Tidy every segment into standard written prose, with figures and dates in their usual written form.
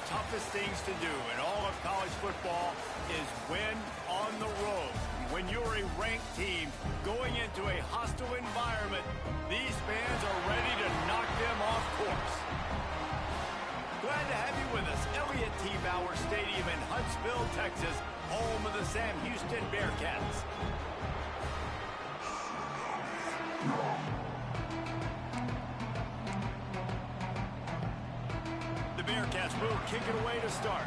toughest things to do in all of college football is win on the road. When you're a ranked team going into a hostile environment, these fans are ready to knock them off course. Glad to have you with us. Elliott T. Bauer Stadium in Huntsville, Texas, home of the Sam Houston Bearcats. The Bearcats will kick it away to start.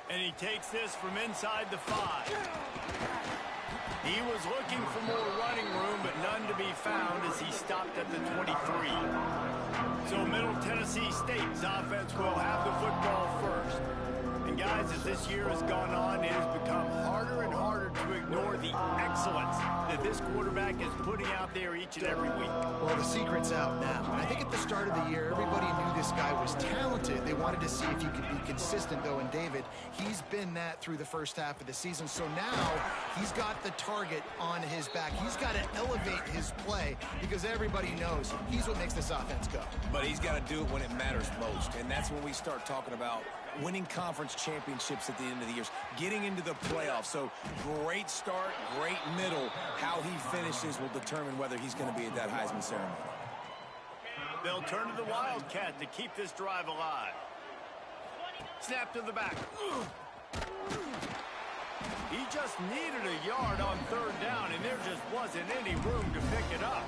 And he takes this from inside the 5. He was looking for more running room, but none to be found as he stopped at the 23. So Middle Tennessee State's offense will have the football first. And guys, as this year has gone on, it has become harder and harder to ignore the excellence that this quarterback is putting out there each and every week. Well, the secret's out now. I think at the start of the year, everybody knew this guy was talented. They wanted to see if he could be consistent, though, and David, he's been that through the first half of the season. So now he's got the target on his back. He's got to elevate his play because everybody knows he's what makes this offense go. But he's got to do it when it matters most, and that's when we start talking about winning conference championships at the end of the year, getting into the playoffs. So great start, great middle. How he finishes will determine whether he's going to be at that Heisman ceremony. They'll turn to the Wildcat to keep this drive alive. Snap to the back. He just needed a yard on third down, and there just wasn't any room to pick it up.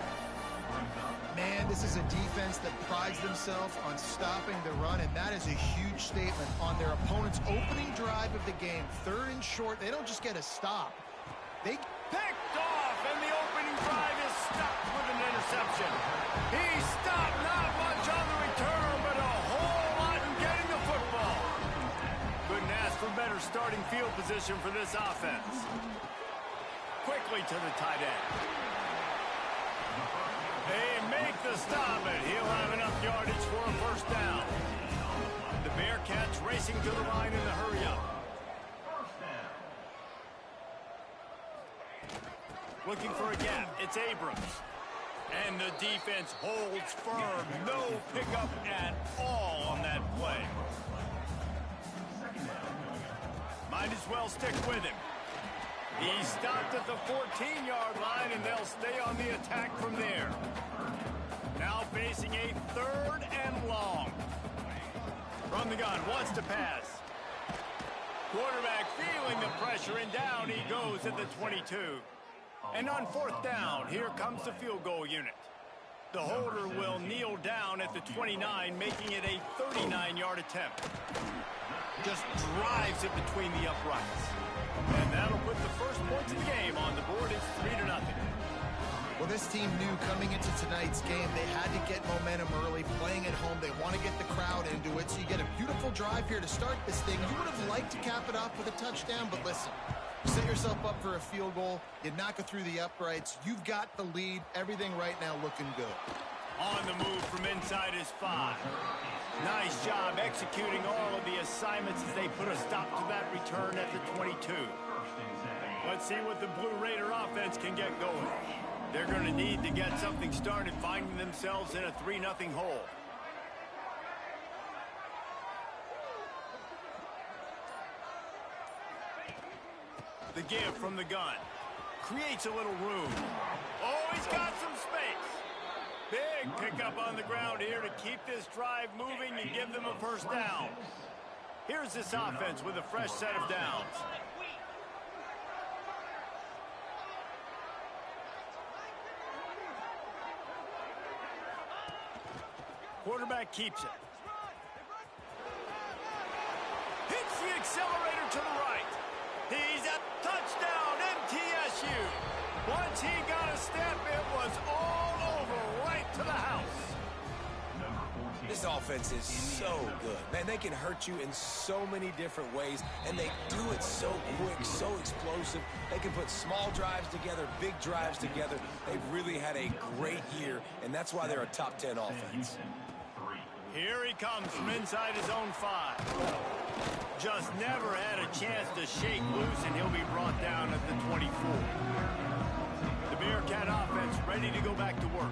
Man, this is a defense that prides themselves on stopping the run, and that is a huge statement on their opponent's opening drive of the game. Third and short, they don't just get a stop. They picked off, and the opening drive is stopped with an interception. He stopped not much on the return, but a whole lot in getting the football. Couldn't ask for better starting field position for this offense. Quickly to the tight end. They make the stop, and he'll have enough yardage for a first down. The Bearcats racing to the line in the hurry-up. Looking for a gap. It's Abrams. And the defense holds firm. No pickup at all on that play. Might as well stick with him. He stopped at the 14-yard line, and they'll stay on the attack from there. Now facing a third and long. From the gun, wants to pass. Quarterback feeling the pressure, and down he goes at the 22. And on fourth down, here comes the field goal unit. The holder will kneel down at the 29, making it a 39-yard attempt. Just drives it between the uprights. And that'll put the first points of the game on the board. It's 3-0. Well, this team knew coming into tonight's game they had to get momentum early, playing at home. They want to get the crowd into it, so you get a beautiful drive here to start this thing. You would have liked to cap it off with a touchdown, but listen, you set yourself up for a field goal, you knock it through the uprights, you've got the lead, everything right now looking good. On the move from inside his 5. Nice job executing all of the assignments as they put a stop to that return at the 22. Let's see what the Blue Raider offense can get going. They're going to need to get something started, finding themselves in a 3-0 hole. The give from the gun. Creates a little room. Oh, he's got some space. Big pickup on the ground here to keep this drive moving and give them a first down. Here's this offense with a fresh set of downs. Quarterback keeps it. Hits the accelerator to the right. He's at touchdown, MTSU. Once he got a step, it was all over, right to the house. This offense is so good. Man, they can hurt you in so many different ways, and they do it so quick, so explosive. They can put small drives together, big drives together. They've really had a great year, and that's why they're a top 10 offense. Here he comes from inside his own 5. Just never had a chance to shake loose, and he'll be brought down at the 24. The Bearcat offense ready to go back to work.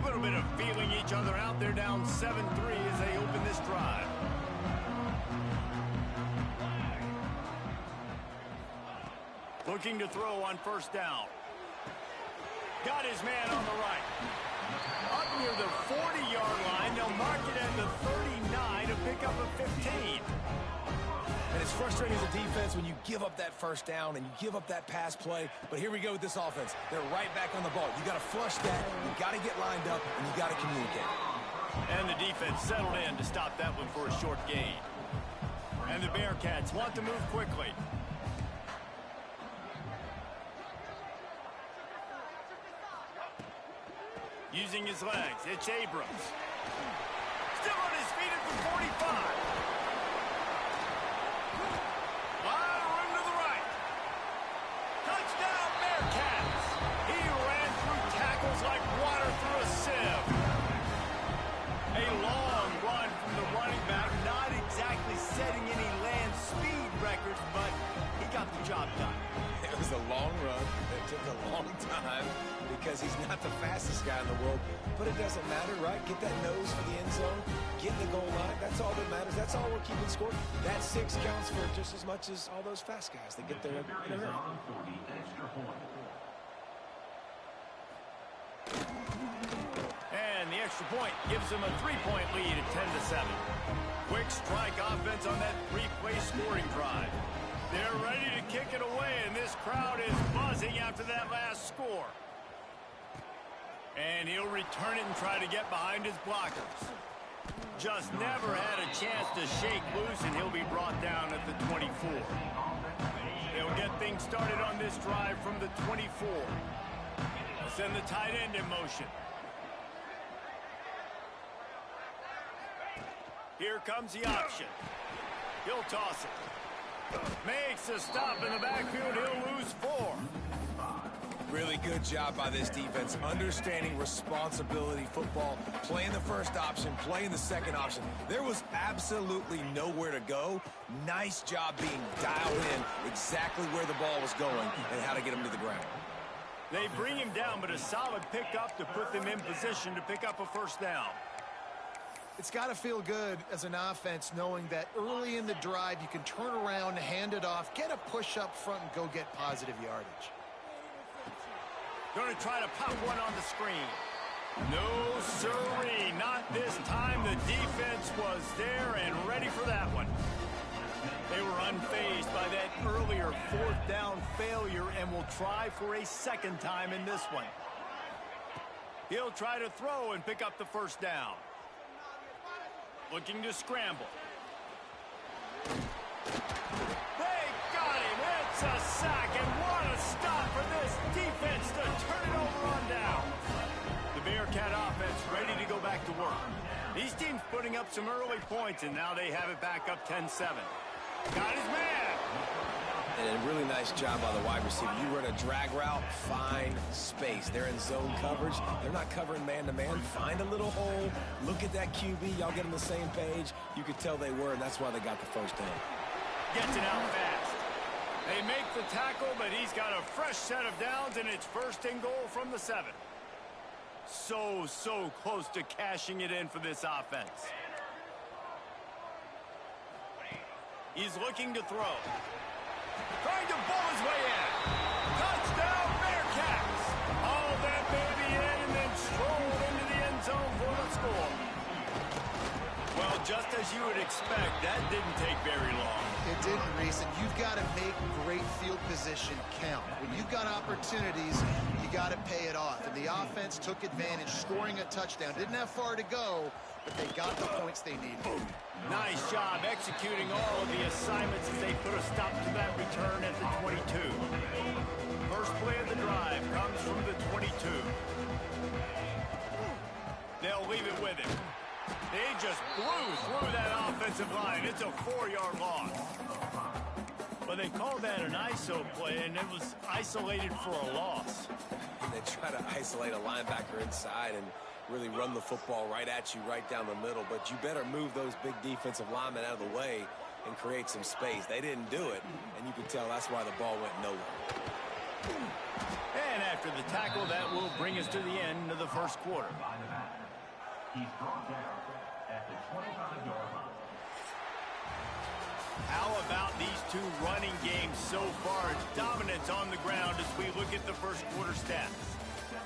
A little bit of feeling each other out. They're down 7-3 as they open this drive. Looking to throw on first down. Got his man on the right. Up near the 40-yard line. They'll mark it at the 39 to pick up a 15. And it's frustrating as a defense when you give up that first down and you give up that pass play. But here we go with this offense. They're right back on the ball. You got to flush that. You got to get lined up, and you got to communicate. And the defense settled in to stop that one for a short gain. And the Bearcats want to move quickly. Using his legs, it's Abrams. Still on his feet at the 45. Lot of room to the right. Touchdown, Bearcats. He ran through tackles like water through a sieve. A long run from the running back, not exactly setting any land speed records, but he got the job done. It was a long run. It took a long time because he's not the fastest guy in the world. But it doesn't matter, right? Get that nose for the end zone. Get in the goal line. That's all that matters. That's all we're keeping score. That 6 counts for just as much as all those fast guys that get there in a hurry. And the extra point gives them a 3-point lead at 10-7. Quick strike offense on that 3-play scoring drive. They're ready to kick it away, and this crowd is buzzing after that last score. And he'll return it and try to get behind his blockers. Just never had a chance to shake loose, and he'll be brought down at the 24. They'll get things started on this drive from the 24. They'll send the tight end in motion. Here comes the option. He'll toss it. Makes a stop in the backfield. He'll lose 4. Really good job by this defense, understanding responsibility football, playing the first option, playing the second option. There was absolutely nowhere to go. Nice job being dialed in exactly where the ball was going and how to get him to the ground. They bring him down, but a solid pickup to put them in position to pick up a first down. It's got to feel good as an offense knowing that early in the drive you can turn around, hand it off, get a push up front, and go get positive yardage. Going to try to pop one on the screen. No, sirree, not this time. The defense was there and ready for that one. They were unfazed by that earlier 4th down failure and will try for a second time in this one. He'll try to throw and pick up the first down. Looking to scramble. They got him. It's a sack, and what a stop for this defense to turn it over on down. The Bearcat offense ready to go back to work. These teams putting up some early points, and now they have it back up 10-7. Got his man. And a really nice job by the wide receiver. You run a drag route, find space. They're in zone coverage. They're not covering man-to-man. Find a little hole. Look at that QB. Y'all get on the same page. You could tell they were, and that's why they got the first down. Gets it out fast. They make the tackle, but he's got a fresh set of downs, and it's 1st and goal from the 7. So close to cashing it in for this offense. He's looking to throw. Trying to bull his way in. Touchdown, Bearcats. All that baby in and then strolled into the end zone for the score. Well, just as you would expect, that didn't take very long. It didn't, Reese, and you've got to make great field position count. When you've got opportunities, you got to pay it off. And the offense took advantage, scoring a touchdown. Didn't have far to go, but they got the points they needed. Nice job executing all of the assignments as they put a stop to that return at the 22. First play of the drive comes from the 22. They'll leave it with him. They just blew through that offensive line. It's a 4-yard loss. But they called that an ISO play, and it was isolated for a loss. And they try to isolate a linebacker inside and really run the football right at you, right down the middle. But you better move those big defensive linemen out of the way and create some space. They didn't do it, and you could tell that's why the ball went nowhere. And at after the tackle, that will bring us to the end of the first quarter. He's brought down at the 25-yard line. How about these two running games so far? Dominance on the ground as we look at the first quarter stats. 17,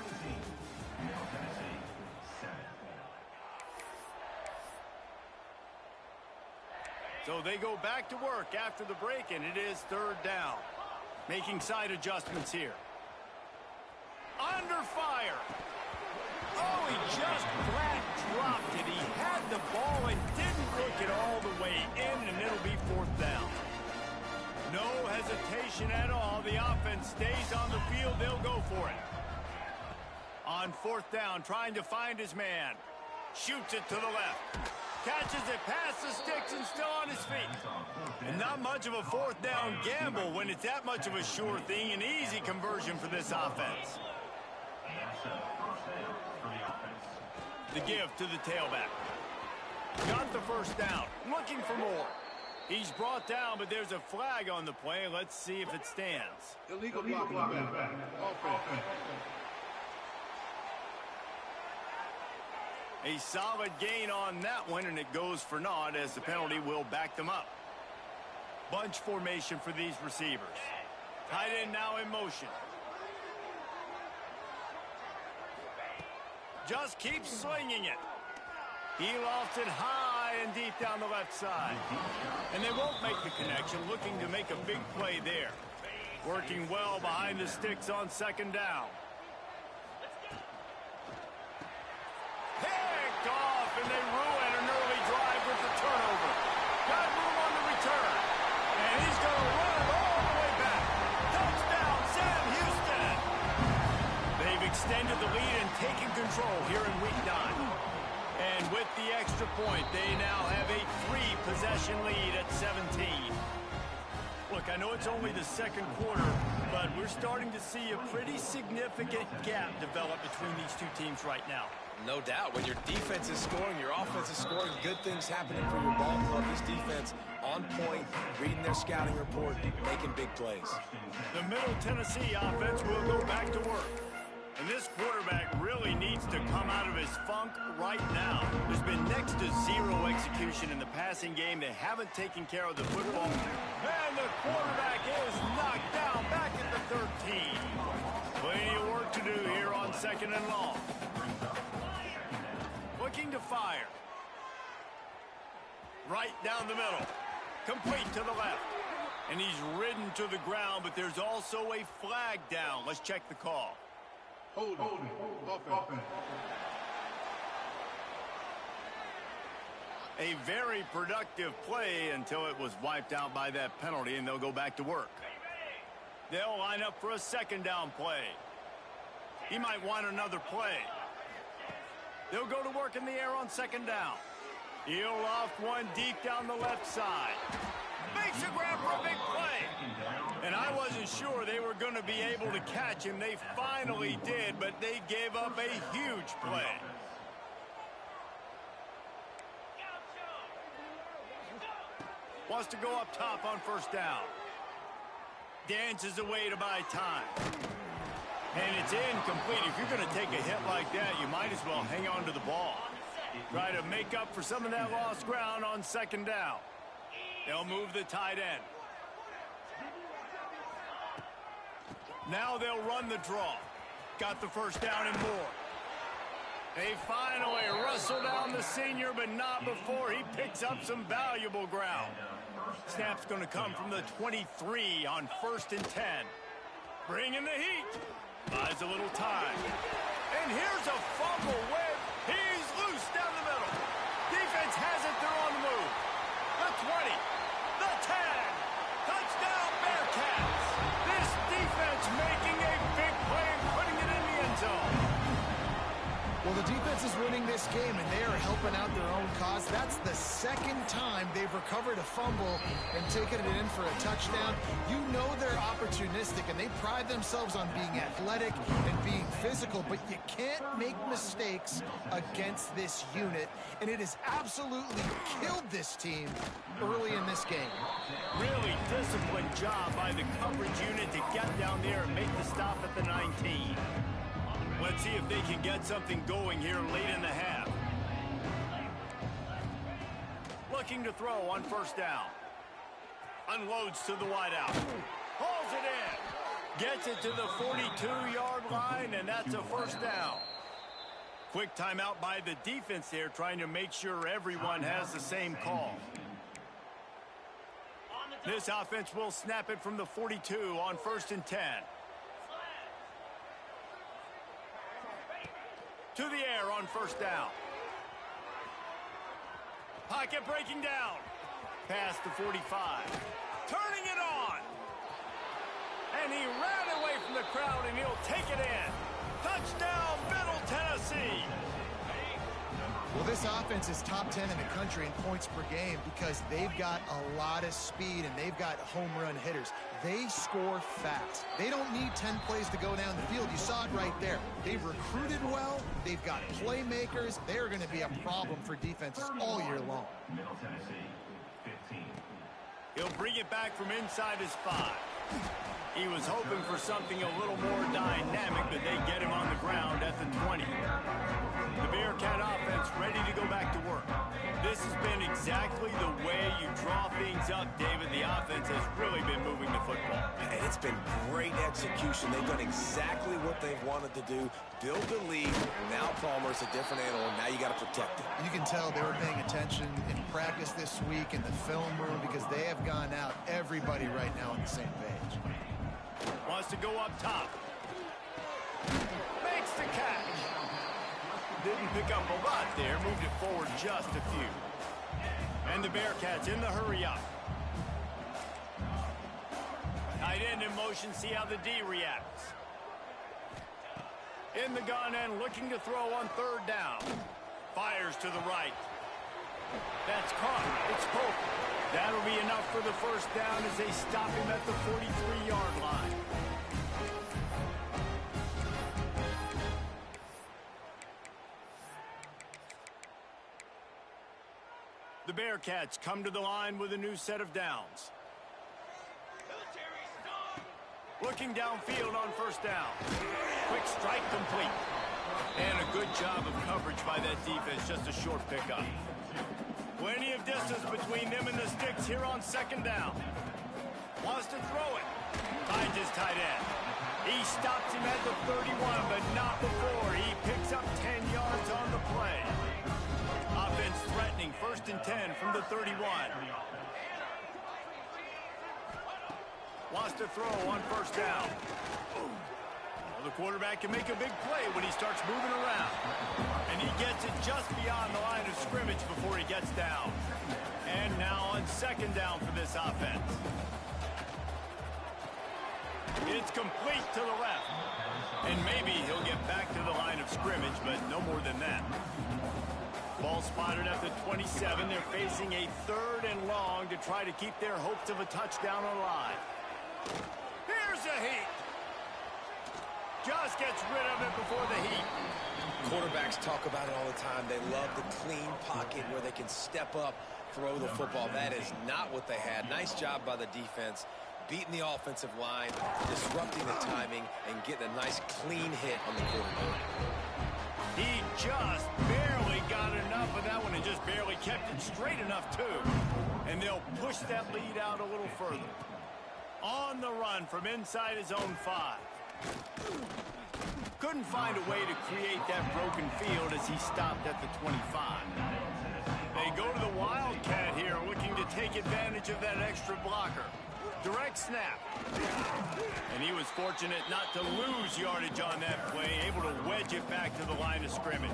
Middle Tennessee, 7. So they go back to work after the break, and it is third down. Making side adjustments here. Under fire. Oh, he just flat dropped it. He had the ball and didn't look it all the way in, and it'll be fourth down. No hesitation at all. The offense stays on the field. They'll go for it. On fourth down, trying to find his man. Shoots it to the left. Catches it past the sticks and still on his feet. And not much of a fourth down gamble when it's that much of a sure thing. An easy conversion for this offense. The give to the tailback. Got the first down. Looking for more. He's brought down, but there's a flag on the play. Let's see if it stands. Illegal blocking back. Offense. A solid gain on that one, and it goes for naught as the penalty will back them up. Bunch formation for these receivers. Tight end now in motion. Just keeps slinging it. He lofts it high and deep down the left side. And they won't make the connection, looking to make a big play there. Working well behind the sticks on second down. Picked off, and they ruin an early drive with the turnover. Got room on the return. And he's going to run it all the way back. Touchdown, Sam Houston. They've extended the lead and taken control here in week 9. And with the extra point, they now have a 3-possession lead at 17. Look, I know it's only the second quarter, but we're starting to see a pretty significant gap develop between these two teams right now. No doubt. When your defense is scoring, your offense is scoring, good things happening for your ball club. This defense on point, reading their scouting report, making big plays. The Middle Tennessee offense will go back to work. And this quarterback really needs to come out of his funk right now. There's been next to zero execution in the passing game. They haven't taken care of the football. And the quarterback is knocked down back at the 13. Plenty of work to do here on second and long. Looking to fire. Right down the middle. Complete to the left. And he's ridden to the ground, but there's also a flag down. Let's check the call. Hold offense. A very productive play until it was wiped out by that penalty, and they'll go back to work. They'll line up for a second down play. He might want another play. They'll go to work in the air on second down. He'll loft one deep down the left side. Makes a grab for a big play. And I wasn't sure they were going to be able to catch him. They finally did, but they gave up a huge play. Wants to go up top on first down. Dances away to buy time. And it's incomplete. If you're going to take a hit like that, you might as well hang on to the ball. Try to make up for some of that lost ground on second down. They'll move the tight end. Now they'll run the draw. Got the first down and more. They finally wrestle down the senior, but not before he picks up some valuable ground. Snap's going to come from the 23 on 1st and 10. Bringing the heat. Buys a little time. And here's a fumble with. He's loose down the middle. Defense has it. They're on the move. The 20. The 10. Touchdown Bearcats. This defense making a big play and putting it in the end zone. Well, the defense is winning this game, and they are helping out their own cause. That's the second time they've recovered a fumble and taken it in for a touchdown. You know they're opportunistic, and they pride themselves on being athletic and being physical, but you can't make mistakes against this unit, and it has absolutely killed this team early in this game. Really disciplined job by the coverage unit to get down there and make the stop at the 19. Let's see if they can get something going here late in the half. Looking to throw on first down. Unloads to the wideout. Hauls it in. Gets it to the 42-yard line, and that's a first down. Quick timeout by the defense there, trying to make sure everyone has the same call. This offense will snap it from the 42 on 1st and 10. To the air on first down. Pocket breaking down. Past the 45. Turning it on. And he ran away from the crowd, and he'll take it in. Touchdown, Middle Tennessee. Well, this offense is top 10 in the country in points per game because they've got a lot of speed and they've got home run hitters. They score fast. They don't need 10 plays to go down the field. You saw it right there. They've recruited well. They've got playmakers. They're going to be a problem for defenses all year long. Middle Tennessee, 15. He'll bring it back from inside his 5. He was hoping for something a little more dynamic, but they get him on the ground at the 20. The Bearcat offense ready to go back to work. This has been exactly the way you draw things up, David. The offense has really been moving the football. And it's been great execution. They've done exactly what they've wanted to do. Build the lead. Now Palmer's a different animal. Now you got to protect it. You can tell they were paying attention in practice this week in the film room because they have gone out, everybody right now on the same page. Wants to go up top. Makes the catch. Didn't pick up a lot there. Moved it forward just a few. And the Bearcats in the hurry up. Tight end in motion. See how the D reacts. In the gun and looking to throw on 3rd down. Fires to the right. That's caught. It's Pope. That'll be enough for the first down as they stop him at the 43-yard line. The Bearcats come to the line with a new set of downs. Looking downfield on first down. Quick strike complete. And a good job of coverage by that defense. Just a short pickup. Plenty of distance between them and the sticks here on 2nd down. Wants to throw it. Finds his tight end. He stops him at the 31, but not before. He picks up 10 yards on the play. Offense threatening 1st and 10 from the 31. Wants to throw on first down. Well, the quarterback can make a big play when he starts moving around. And he gets it just beyond the line of scrimmage before he gets down. And now on 2nd down for this offense. It's complete to the left. And maybe he'll get back to the line of scrimmage, but no more than that. Ball spotted at the 27. They're facing a 3rd and long to try to keep their hopes of a touchdown alive. Here's a heat. Just gets rid of it before the heat. Quarterbacks talk about it all the time. They love the clean pocket where they can step up, throw the football. That is not what they had. Nice job by the defense, beating the offensive line, disrupting the timing, and getting a nice clean hit on the quarterback. He just barely got enough of that one and just barely kept it straight enough, too. And they'll push that lead out a little further. On the run from inside his own 5. Couldn't find a way to create that broken field as he stopped at the 25. They go to the Wildcat here, looking to take advantage of that extra blocker. Direct snap. And he was fortunate not to lose yardage on that play, able to wedge it back to the line of scrimmage.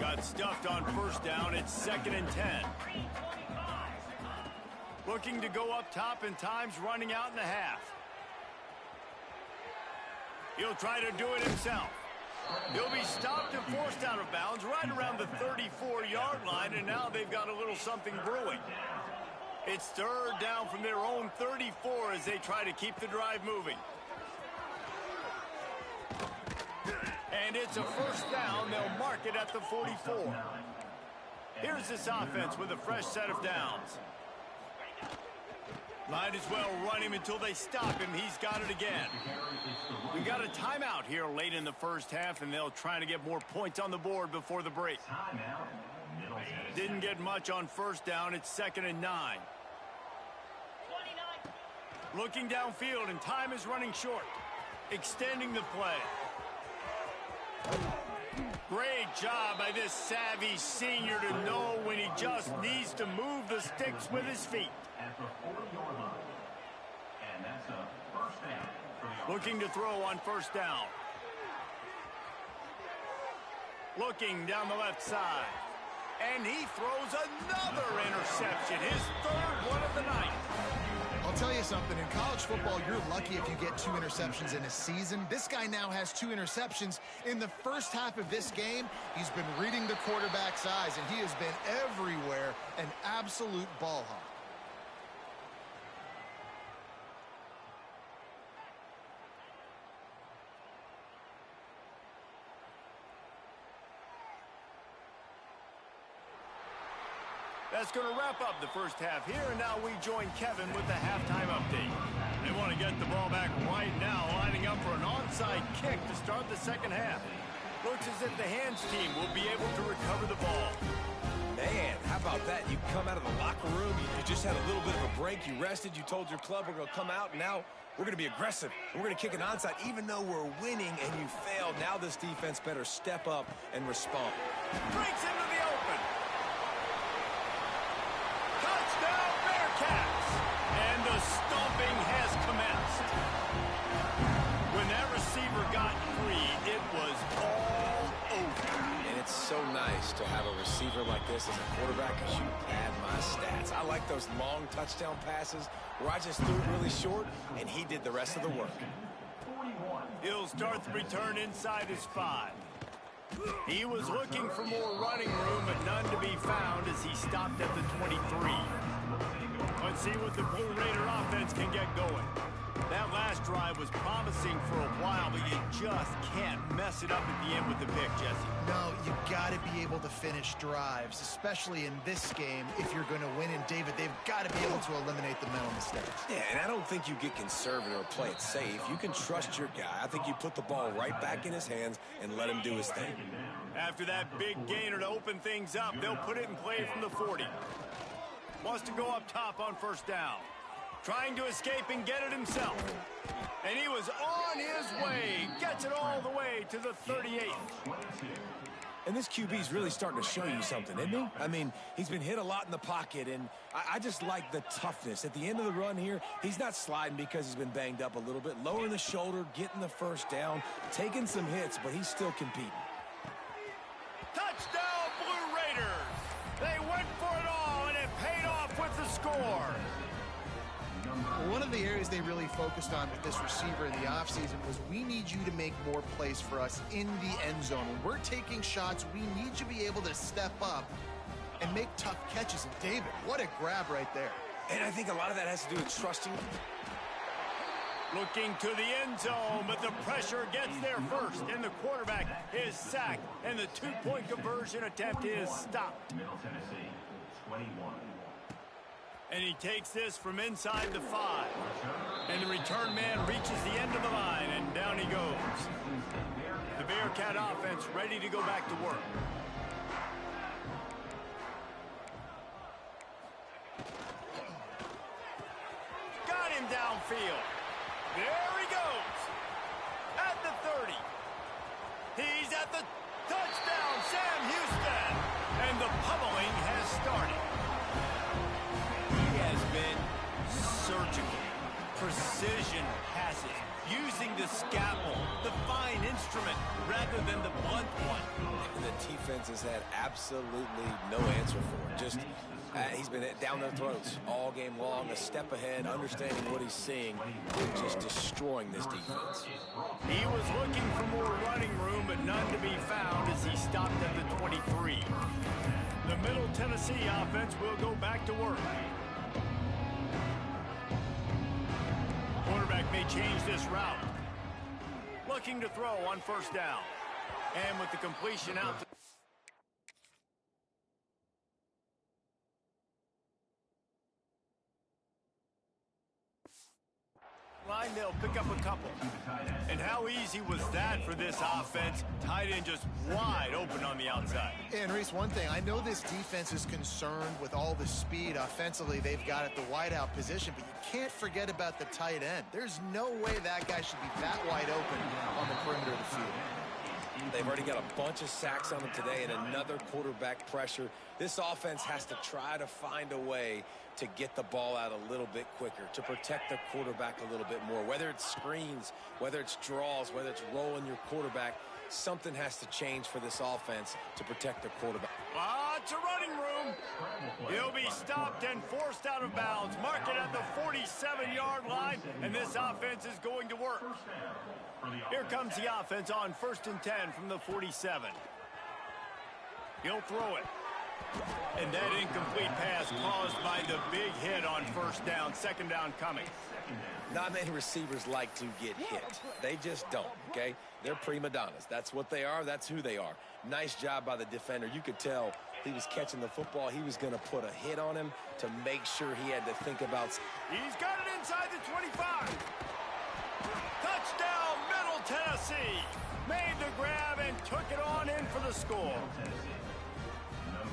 Got stuffed on first down. It's 2nd and 10. Looking to go up top, and time's running out in the half. He'll try to do it himself. He'll be stopped and forced out of bounds right around the 34-yard line, and now they've got a little something brewing. It's third down from their own 34 as they try to keep the drive moving. And it's a first down. They'll mark it at the 44. Here's this offense with a fresh set of downs. Might as well run him until they stop him. He's got it again. We got a timeout here late in the first half, and they'll try to get more points on the board before the break. Didn't get much on first down. It's 2nd and 9. Looking downfield, and time is running short. Extending the play. Great job by this savvy senior to know when he just needs to move the sticks with his feet. At the 40-yard line. And that's a first down for the Looking to throw on first down. Looking down the left side. And he throws another interception. His third one of the night. I'll tell you something, in college football, you're lucky if you get 2 interceptions in a season. This guy now has 2 interceptions. In the first half of this game, he's been reading the quarterback's eyes, and he has been everywhere, an absolute ball hawk. That's going to wrap up the first half here, and now we join Kevin with the halftime update. They want to get the ball back right now, lining up for an onside kick to start the second half. Looks as if the hands team will be able to recover the ball. Man, how about that? You come out of the locker room, you just had a little bit of a break, you rested, you told your club we're going to come out, and now we're going to be aggressive. We're going to kick an onside, even though we're winning and you failed. Now this defense better step up and respond. Breaks into the open. Touchdown Bearcats! And the stomping has commenced. When that receiver got free, it was all over. And it's so nice to have a receiver like this as a quarterback because you pad my stats. I like those long touchdown passes where I just threw it really short and he did the rest of the work. He'll start the return inside his 5. He was looking for more running room, but none to be found as he stopped at the 23. Let's see what the Blue Raider offense can get going. That last drive was promising for a while, but you just can't mess it up at the end with the pick, Jesse. No, you got to be able to finish drives, especially in this game. If you're going to win, and David, they've got to be able to eliminate the mental mistakes. Yeah, and I don't think you get conservative or play it safe. You can trust your guy. I think you put the ball right back in his hands and let him do his thing. After that big gainer to open things up, they'll put it in play from the 40. Wants to go up top on first down. Trying to escape and get it himself. And he was on his way. Gets it all the way to the 38. And this QB's really starting to show you something, isn't he? I mean, he's been hit a lot in the pocket, and I just like the toughness. At the end of the run here, he's not sliding because he's been banged up a little bit. Lowering the shoulder, getting the first down, taking some hits, but he's still competing. Touchdown, Blue Raiders! They went for it all, and it paid off with the score. One of the areas they really focused on with this receiver in the offseason was we need you to make more plays for us in the end zone. When we're taking shots, we need you to be able to step up and make tough catches. And David, what a grab right there. And I think a lot of that has to do with trusting. Looking to the end zone, but the pressure gets there first, and the quarterback is sacked, and the two-point conversion attempt is stopped. Middle Tennessee, 21. And he takes this from inside the 5. And the return man reaches the end of the line, and down he goes. The Bearcat offense ready to go back to work. Got him downfield. There he goes. At the 30. He's at the touchdown, Sam Houston. And the pummeling has started. He has been surgical. Precision passes. Using the scalpel, the fine instrument. instrument rather than the blunt one. And the defense has had absolutely no answer for it. Just, he's been down their throats all game long, a step ahead, understanding what he's seeing, and just destroying this defense. He was looking for more running room, but none to be found as he stopped at the 23. The Middle Tennessee offense will go back to work. Quarterback may change this route. Looking to throw on first down. And with the completion out to line, they'll pick up a couple. And how easy was that for this offense? Tight end just wide open on the outside. And Reese, one thing, I know this defense is concerned with all the speed offensively they've got at the wideout position, but you can't forget about the tight end. There's no way that guy should be that wide open on the perimeter of the field. They've already got a bunch of sacks on them today and another quarterback pressure. This offense has to try to find a way to get the ball out a little bit quicker, to protect the quarterback a little bit more. Whether it's screens, whether it's draws, whether it's rolling your quarterback, something has to change for this offense to protect the quarterback. Lots of running room. He'll be stopped and forced out of bounds. Mark it at the 47-yard line, and this offense is going to work. Here comes the offense on 1st and 10 from the 47. He'll throw it. And that incomplete pass caused by the big hit on first down. Second down coming. Not many receivers like to get hit. They just don't, okay? They're prima donnas. That's what they are. That's who they are. Nice job by the defender. You could tell he was catching the football. He was going to put a hit on him to make sure he had to think about. He's got it inside the 25. Touchdown, Middle Tennessee. Made the grab and took it on in for the score.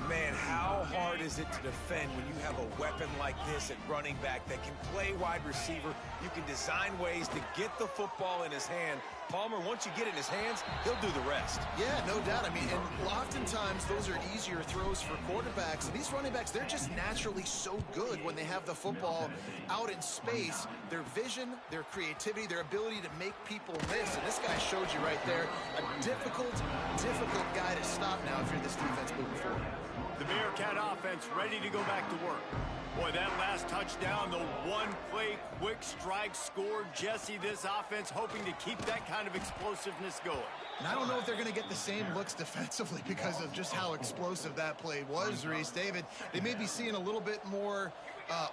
Man, how hard is it to defend when you have a weapon like this at running back that can play wide receiver? You can design ways to get the football in his hand. Palmer, once you get it in his hands, he'll do the rest. Yeah, no doubt. I mean, and oftentimes those are easier throws for quarterbacks. And these running backs, they're just naturally so good when they have the football out in space. Their vision, their creativity, their ability to make people miss. And this guy showed you right there, a difficult guy to stop now if you're this defense moving forward. The Bearcat offense ready to go back to work. Boy, that last touchdown, the one-play quick strike scored. Jesse, this offense hoping to keep that kind of explosiveness going. And I don't know if they're going to get the same looks defensively because of just how explosive that play was, Reese. David, they may be seeing a little bit more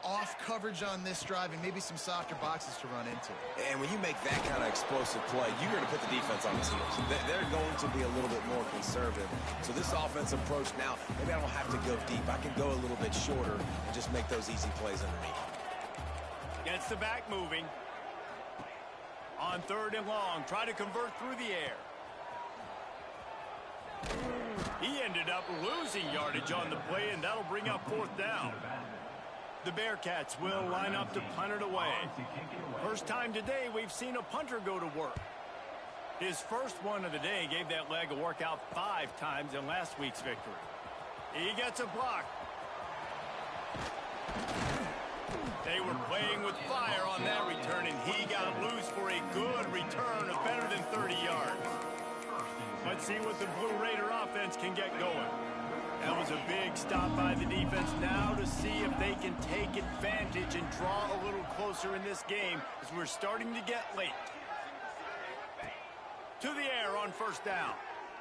off coverage on this drive and maybe some softer boxes to run into. And when you make that kind of explosive play, you're going to put the defense on its heels. They're going to be a little bit more conservative. So this offensive approach now, maybe I don't have to go deep. I can go a little bit shorter and just make those easy plays underneath. Gets the back moving. On 3rd and long, try to convert through the air. He ended up losing yardage on the play, and that'll bring up 4th down. The Bearcats will line up to punt it away. First time today we've seen a punter go to work. His first one of the day gave that leg a workout 5 times in last week's victory. He gets a block. They were playing with fire on that return, and he got loose for a good return of better than 30 yards. Let's see what the Blue Raider offense can get going. That was a big stop by the defense. Now to see if they can take advantage and draw a little closer in this game as we're starting to get late. To the air on first down.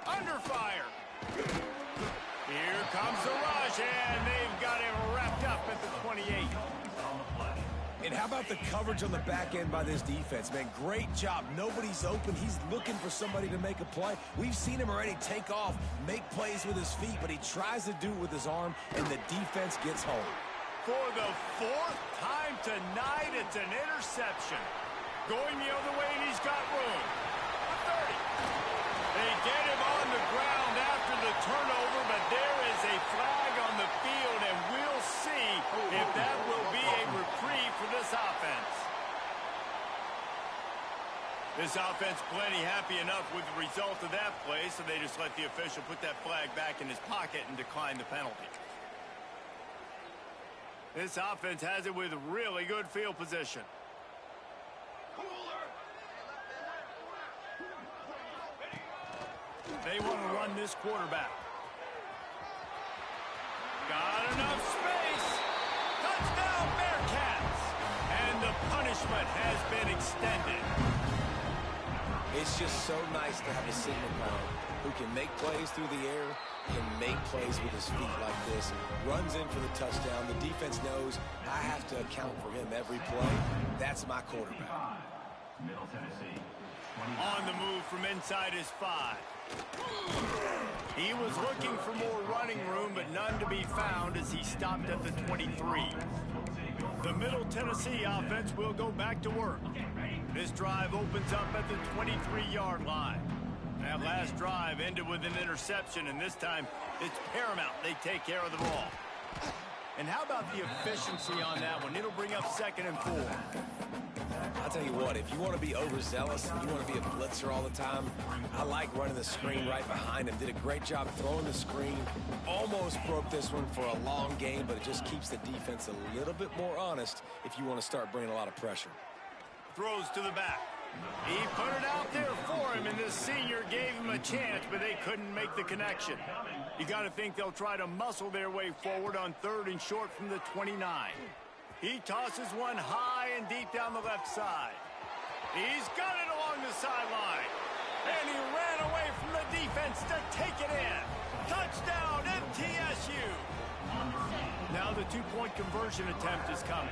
Under fire. Here comes the rush, and they've got him wrapped up at the 28. And how about the coverage on the back end by this defense, man? Great job. Nobody's open. He's looking for somebody to make a play. We've seen him already take off, make plays with his feet, but he tries to do it with his arm, and the defense gets home. For the 4th time tonight, it's an interception. Going the other way, and he's got room. 30. They get him on the ground after the turnover, but there is a flag on the field, and we'll see if that will be a reprieve for this offense. This offense plenty happy enough with the result of that play, so they just let the official put that flag back in his pocket and decline the penalty. This offense has it with really good field position. They want to run this quarterback. Got enough space. Touchdown, Bearcats. And the punishment has been extended. It's just so nice to have a signal man who can make plays through the air, can make plays with his feet like this, runs in for the touchdown. The defense knows I have to account for him every play. That's my quarterback. Middle Tennessee. On the move from inside his 5. He was looking for more running room, but none to be found as he stopped at the 23. The Middle Tennessee offense will go back to work. This drive opens up at the 23-yard line. That last drive ended with an interception, and this time it's paramount they take care of the ball. And how about the efficiency on that one? It'll bring up 2nd and 4. I'll tell you what, if you want to be overzealous and you want to be a blitzer all the time, I like running the screen right behind him. Did a great job throwing the screen. Almost broke this one for a long game, but it just keeps the defense a little bit more honest if you want to start bringing a lot of pressure. Throws to the back. He put it out there for him, and this senior gave him a chance, but they couldn't make the connection. You got to think they'll try to muscle their way forward on 3rd and short from the 29. He tosses one high and deep down the left side. He's got it along the sideline. And he ran away from the defense to take it in. Touchdown, MTSU. Now the 2-point conversion attempt is coming.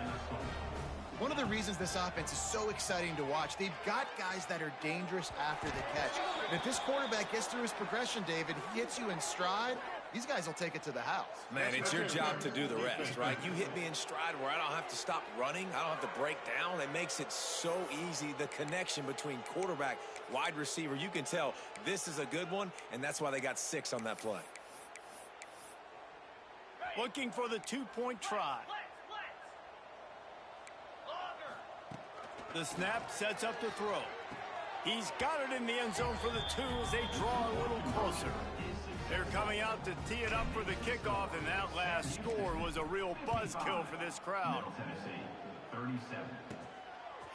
One of the reasons this offense is so exciting to watch, they've got guys that are dangerous after the catch. And if this quarterback gets through his progression, David, he hits you in stride, these guys will take it to the house. Man, it's your job to do the rest, right? You hit me in stride where I don't have to stop running. I don't have to break down. It makes it so easy, the connection between quarterback, wide receiver. You can tell this is a good one, and that's why they got 6 on that play. Looking for the 2-point try. The snap sets up the throw. He's got it in the end zone for the 2 as they draw a little closer. They're coming out to tee it up for the kickoff, and that last score was a real buzzkill for this crowd. Middle Tennessee. 37.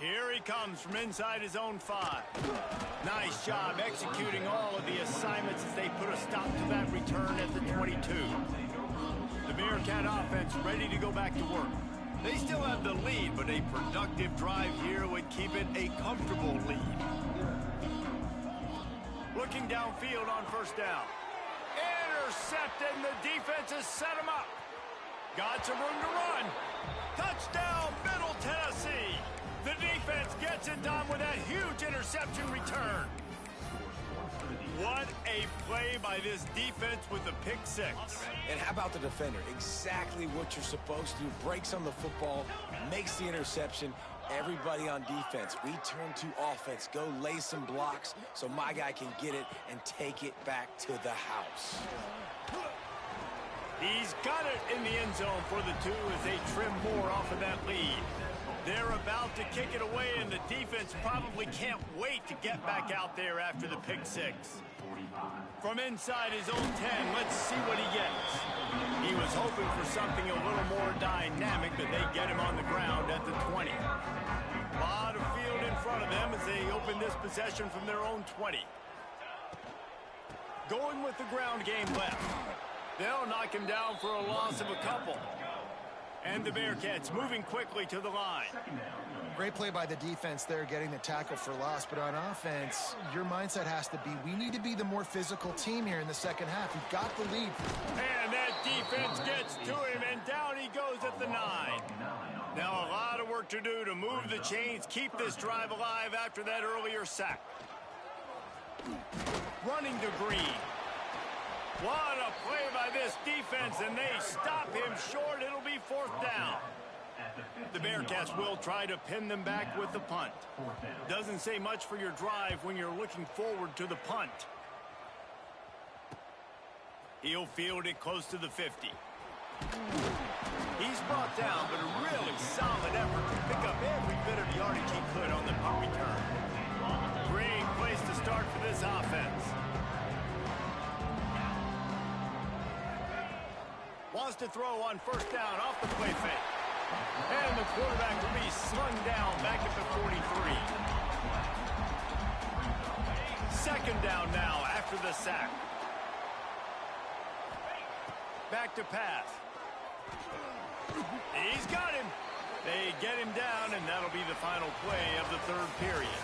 Here he comes from inside his own 5. Nice job executing all of the assignments as they put a stop to that return at the 22. The Bearcat offense ready to go back to work. They still have the lead, but a productive drive here would keep it a comfortable lead. Looking downfield on 1st down. Intercepted, and the defense has set him up. Got some room to run. Touchdown, Middle Tennessee. The defense gets it done with that huge interception return. What a play by this defense with the pick 6. And how about the defender? Exactly what you're supposed to do. Breaks on the football, makes the interception. Everybody on defense, we turn to offense. Go lay some blocks so my guy can get it and take it back to the house. He's got it in the end zone for the 2 as they trim more off of that lead. They're about to kick it away, and the defense probably can't wait to get back out there after the pick 6. From inside his own 10, let's see what he gets. He was hoping for something a little more dynamic, but they get him on the ground at the 20. A lot of field in front of them as they open this possession from their own 20. Going with the ground game left. They'll knock him down for a loss of a couple. And the Bearcats moving quickly to the line. Great play by the defense there, getting the tackle for loss. But on offense, your mindset has to be, we need to be the more physical team here in the second half. We've got the lead. And that defense gets to him, and down he goes at the 9. Now a lot of work to do to move the chains, keep this drive alive after that earlier sack. Running to Green. What a play by this defense, and they stop him short. It'll be 4th down. The Bearcats will try to pin them back with the punt. Doesn't say much for your drive when you're looking forward to the punt. He'll field it close to the 50. He's brought down, but a really solid effort to pick up every bit of yardage he could on the punt return. Great place to start for this offense. Wants to throw on 1st down off the play fake. And the quarterback will be slung down back at the 43. 2nd down now after after the sack. Back to pass. He's got him. They get him down, and that'll be the final play of the third period.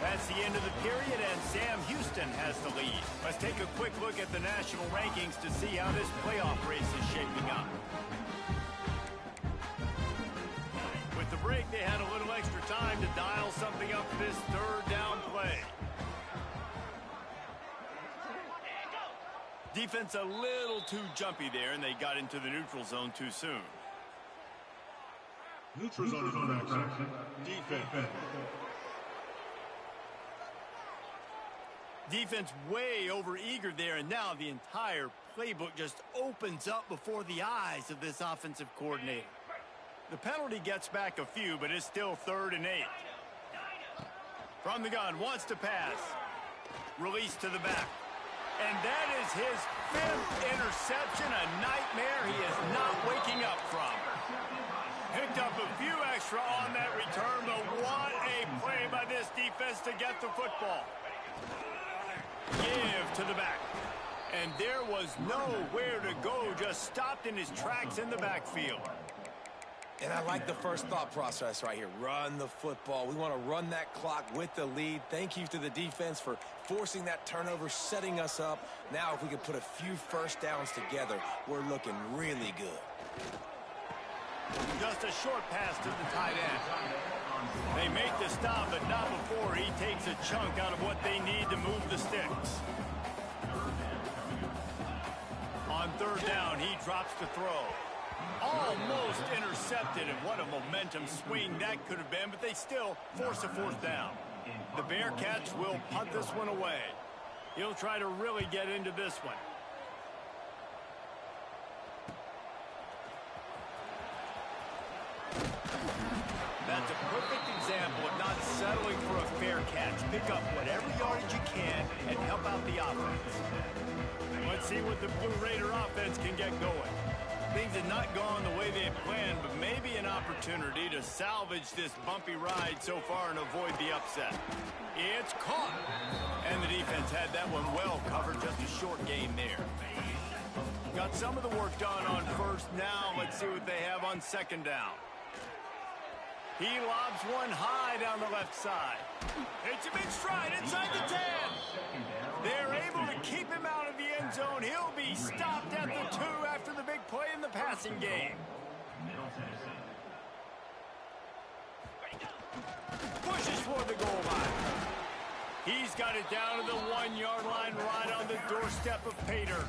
That's the end of the period, and Sam Houston has the lead. Let's take a quick look at the national rankings to see how this playoff race is shaping up. With the break, they had a little extra time to dial something up for this third down play. Defense a little too jumpy there, and they got into the neutral zone too soon. Neutral zone infraction. Defense. Defense way over eager there, and now the entire playbook just opens up before the eyes of this offensive coordinator. The penalty gets back a few, but it's still 3rd and 8. From the gun, wants to pass. Release to the back. And that is his 5th interception, a nightmare he is not waking up from. Picked up a few extra on that return, but what a play by this defense to get the football. Give to the back. And there was nowhere to go, just stopped in his tracks in the backfield. And I like the first thought process right here. Run the football. We want to run that clock with the lead. Thank you to the defense for forcing that turnover, setting us up. Now if we can put a few first downs together, we're looking really good. Just a short pass to the tight end. They make the stop, but not before he takes a chunk out of what they need to move the sticks. On 3rd down, he drops to throw. Almost intercepted, and what a momentum swing that could have been, but they still force a 4th down. The Bearcats will punt this one away. He'll try to really get into this one. That's a perfect example of not settling for a fair catch. Pick up whatever yardage you can and help out the offense. Let's see what the Blue Raider offense can get going. Things have not gone the way they had planned, but maybe an opportunity to salvage this bumpy ride so far and avoid the upset. It's caught. And the defense had that one well covered, just a short game there. Got some of the work done on 1st. Now let's see what they have on 2nd down. He lobs one high down the left side. It's a big stride inside the 10. They're able to keep him out of the end zone. He'll be stopped at the 2 after the big play in the passing game. Pushes for the goal line. He's got it down to the 1-yard line, right on the doorstep of Pater.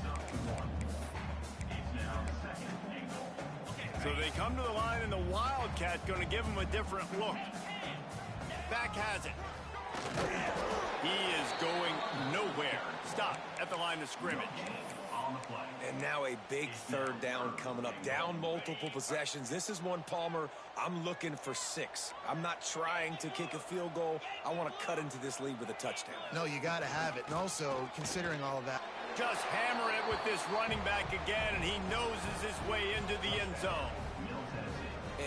So they come to the line, and the Wildcat going to give him a different look. Back has it. He is going nowhere. Stop at the line of scrimmage. And now a big 3rd down coming up. Down multiple possessions. This is one, Palmer, I'm looking for 6. I'm not trying to kick a field goal. I want to cut into this lead with a touchdown. No, you got to have it. And also, considering all of that, Just hammer it with this running back again, and he noses his way into the end zone.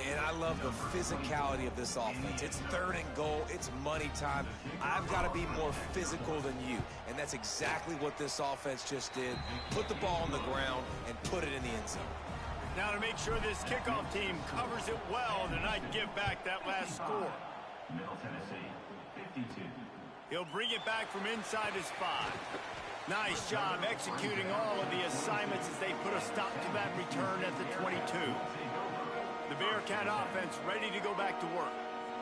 And I love the physicality of this offense. It's 3rd and goal. It's money time. I've got to be more physical than you. And that's exactly what this offense just did. Put the ball on the ground and put it in the end zone. Now to make sure this kickoff team covers it well to not give back that last score. Middle Tennessee, 52. He'll bring it back from inside his 5. Nice job executing all of the assignments as they put a stop to that return at the 22. The Bearcat offense ready to go back to work.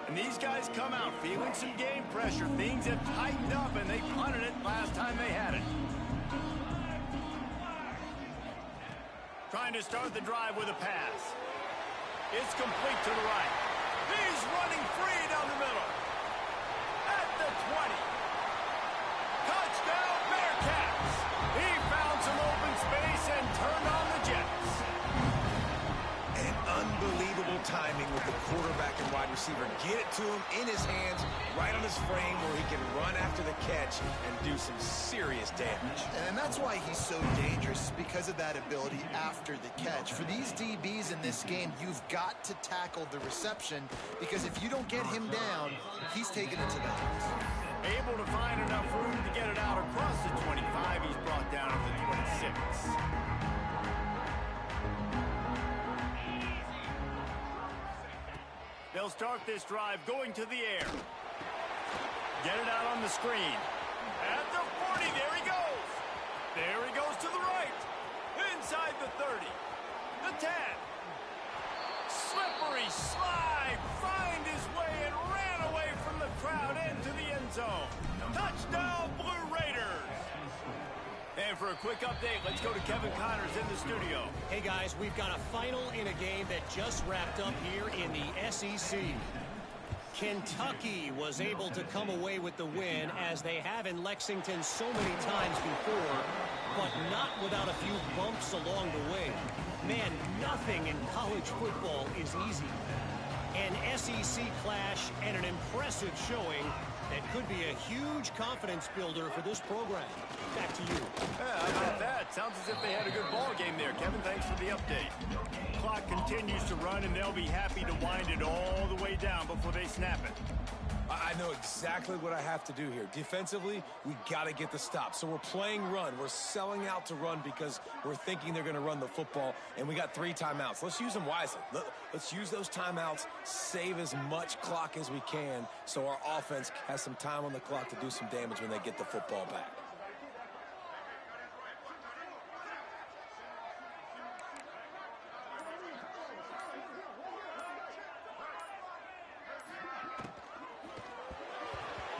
And these guys come out feeling some game pressure. Things have tightened up, and they punted it last time they had it. Trying to start the drive with a pass. It's complete to the right. He's running free down the middle. At the 20. Touchdown, Bearcats! He found some open space and turned on the Jets. And unbelievable timing with the quarterback and wide receiver. Get it to him in his hands, right on his frame where he can run after the catch and do some serious damage. and that's why he's so dangerous, because of that ability after the catch. For these DBs in this game, you've got to tackle the reception, because if you don't get him down, he's taking it to the house. Able to find enough room to get it out across the 25. He's brought down to the 26. They'll start this drive going to the air. Get it out on the screen. At the 40, there he goes. There he goes to the right. Inside the 30. The 10. Slippery slide. Find his way and ran away from the crowd into the end zone. Touchdown, Blue Raiders. And for a quick update, let's go to Kevin Connors in the studio. Hey, guys, we've got a final in a game that just wrapped up here in the SEC. Kentucky was able to come away with the win, as they have in Lexington so many times before, but not without a few bumps along the way. Man, nothing in college football is easy. An SEC clash and an impressive showing that could be a huge confidence builder for this program. Back to you. Yeah, how about that? Sounds as if they had a good ball game there. Kevin, thanks for the update. Clock continues to run, and they'll be happy to wind it all the way down before they snap it. I know exactly what I have to do here. Defensively, we got to get the stop. So we're playing run. We're selling out to run because we're thinking they're going to run the football, and we got 3 timeouts. Let's use them wisely. Let's use those timeouts, save as much clock as we can so our offense has some time on the clock to do some damage when they get the football back.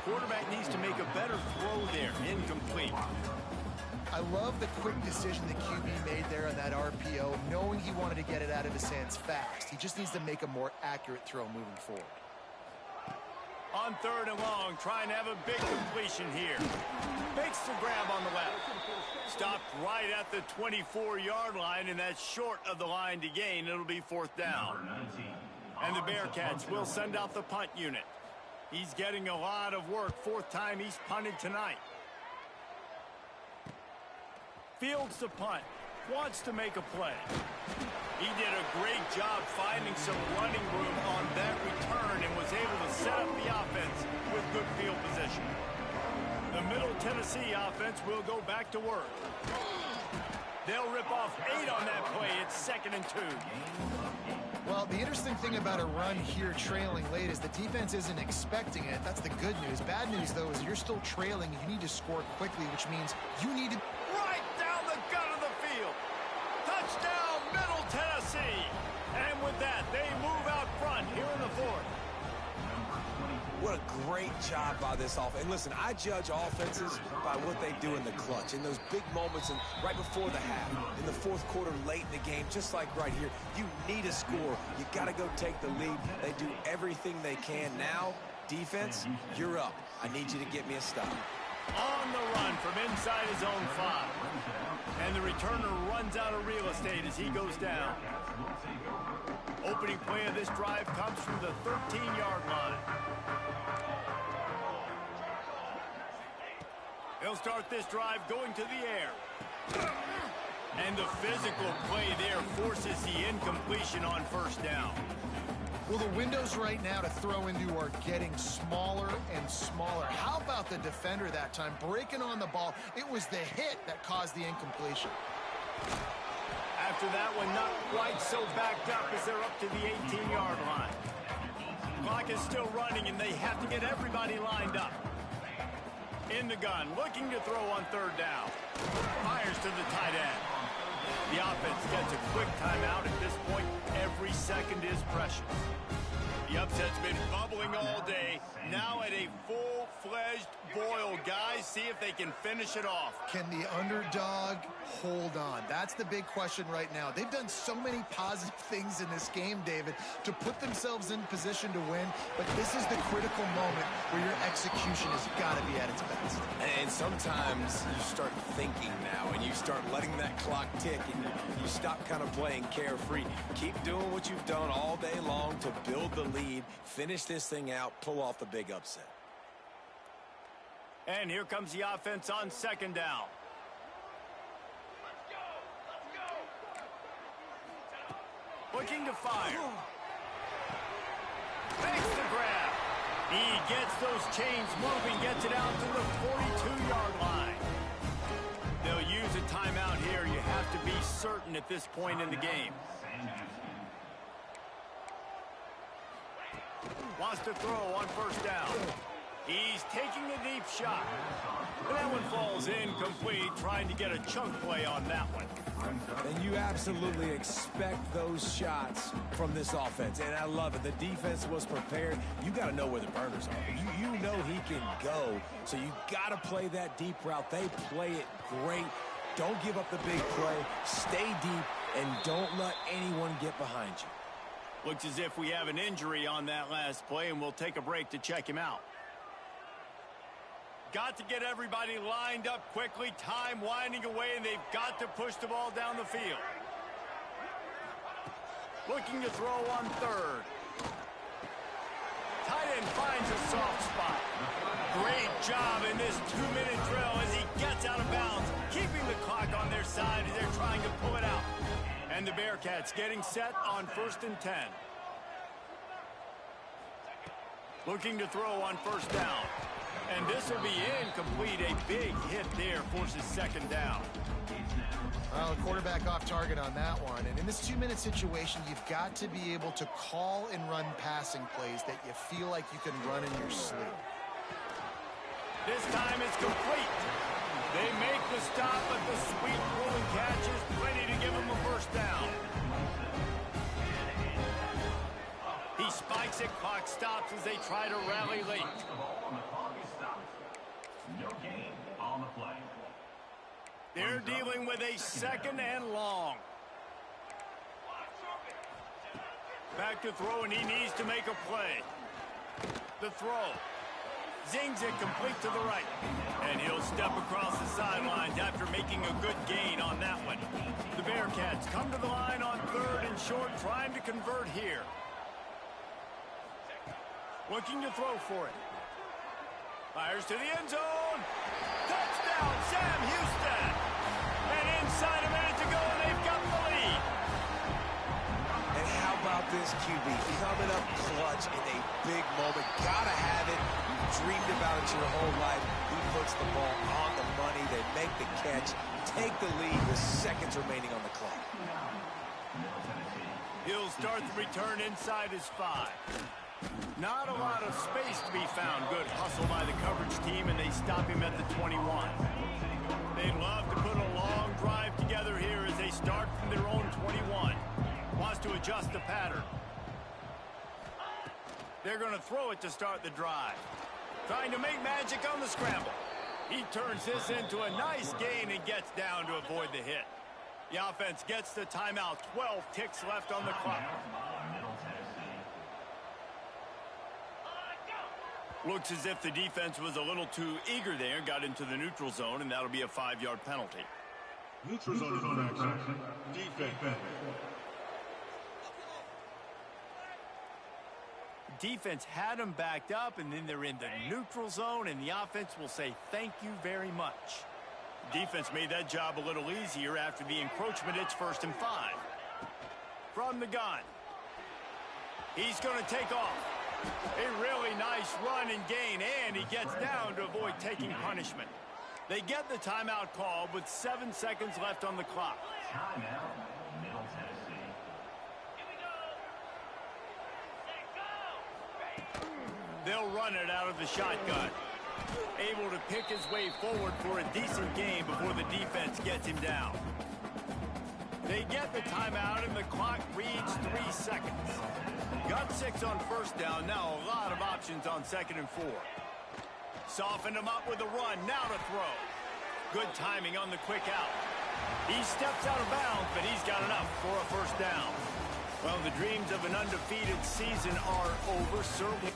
Quarterback needs to make a better throw there. Incomplete. I love the quick decision the QB made there on that RPO, knowing he wanted to get it out of his hands fast. He just needs to make a more accurate throw moving forward. On 3rd and long, trying to have a big completion here. Makes the grab on the left. Stopped right at the 24-yard line, and that's short of the line to gain. It'll be 4th down. And the Bearcats will send out the punt unit. He's getting a lot of work. 4th time he's punted tonight. Fields the punt. Wants to make a play. He did a great job finding some running room on that return and was able to set up the offense with good field position. The Middle Tennessee offense will go back to work. They'll rip off 8 on that play. It's 2nd and 2. Well, the interesting thing about a run here trailing late is the defense isn't expecting it. That's the good news. Bad news, though, is you're still trailing. You need to score quickly, which means you need to... Right down the gut of the field. Touchdown, Middle Tennessee. And with that, they move out front here in the 4th. What a great job by this offense. And listen, I judge offenses by what they do in the clutch, in those big moments and right before the half, in the 4th quarter, late in the game, just like right here. You need a score. You got to go take the lead. They do everything they can. Now, defense, you're up. I need you to get me a stop. On the run from inside his own 5. And the returner runs out of real estate as he goes down. Opening play of this drive comes from the 13-yard line. They'll start this drive going to the air. And the physical play there forces the incompletion on 1st down. Well, the windows right now to throw into are getting smaller and smaller. How about the defender that time breaking on the ball? It was the hit that caused the incompletion. After that one, not quite so backed up as they're up to the 18-yard line. Clock is still running, and they have to get everybody lined up. In the gun, looking to throw on 3rd down. Fires to the tight end. The offense gets a quick timeout. At this point, every second is precious. The upset's been bubbling all day. Now at a full-fledged boil. Guys, see if they can finish it off. Can the underdog hold on? That's the big question right now. They've done so many positive things in this game, David, to put themselves in position to win, but this is the critical moment where your execution has got to be at its best. And sometimes you start thinking now, and you start letting that clock tick, and you stop kind of playing carefree. Keep doing what you've done all day long to build the lead, finish this thing out, pull off the big upset. And here comes the offense on 2nd down. Looking to fire. Makes the grab. He gets those chains moving, gets it out to the 42-yard line. They'll use a timeout here. You have to be certain at this point in the game. Wants to throw on first down. He's taking a deep shot. And that one falls incomplete, trying to get a chunk play on that one. And you absolutely expect those shots from this offense. And I love it. The defense was prepared. You got to know where the burners are. You know he can go. So you got to play that deep route. They play it great. Don't give up the big play. Stay deep and don't let anyone get behind you. Looks as if we have an injury on that last play, and we'll take a break to check him out. Got to get everybody lined up quickly. Time winding away, and they've got to push the ball down the field. Looking to throw on third. Tight end finds a soft spot. Great job in this 2-minute drill as he gets out of bounds, keeping the clock on their side as they're trying to pull it out. And the Bearcats getting set on 1st and 10. Looking to throw on first down. And this will be incomplete. A big hit there forces second down. Well, quarterback off target on that one. And in this 2-minute situation, you've got to be able to call and run passing plays that you feel like you can run in your sleep. This time it's complete. They make the stop, but the sweet pulling catch is plenty to give them a first down. He spikes it, clock stops as they try to rally late. No gain on the play. They're dealing with a 2nd and long. Back to throw, and he needs to make a play. The throw. Zings it complete to the right. And he'll step across the sidelines after making a good gain on that one. The Bearcats come to the line on 3rd and short, trying to convert here. Looking to throw for it. Fires to the end zone. Touchdown, Sam Houston. And inside a minute to go, and they've got the lead. And how about this QB coming up clutch in a big moment? Gotta have it. You've dreamed about it your whole life. He puts the ball on the money. They make the catch, take the lead with seconds remaining on the clock. He'll start the return inside his 5. Not a lot of space to be found. Good hustle by the coverage team, and they stop him at the 21. They'd love to put a long drive together here as they start from their own 21. Wants to adjust the pattern. They're going to throw it to start the drive. Trying to make magic on the scramble. He turns this into a nice gain and gets down to avoid the hit. The offense gets the timeout. 12 ticks left on the clock. Looks as if the defense was a little too eager there, got into the neutral zone, and that'll be a 5-yard penalty. Neutral zone action. Defense. Defense had them backed up, and then they're in the neutral zone, and the offense will say thank you very much. Defense made that job a little easier after the encroachment. It's 1st and 5. From the gun. He's going to take off. A really nice run and gain, and he gets down to avoid taking punishment. They get the timeout call with 7 seconds left on the clock. Timeout, Middle Tennessee. They'll run it out of the shotgun. Able to pick his way forward for a decent game before the defense gets him down. They get the timeout, and the clock reads 3 seconds. Got 6 on first down. Now a lot of options on 2nd and 4. Softened him up with a run. Now to throw. Good timing on the quick out. He steps out of bounds, but he's got enough for a first down. Well, the dreams of an undefeated season are over, certainly.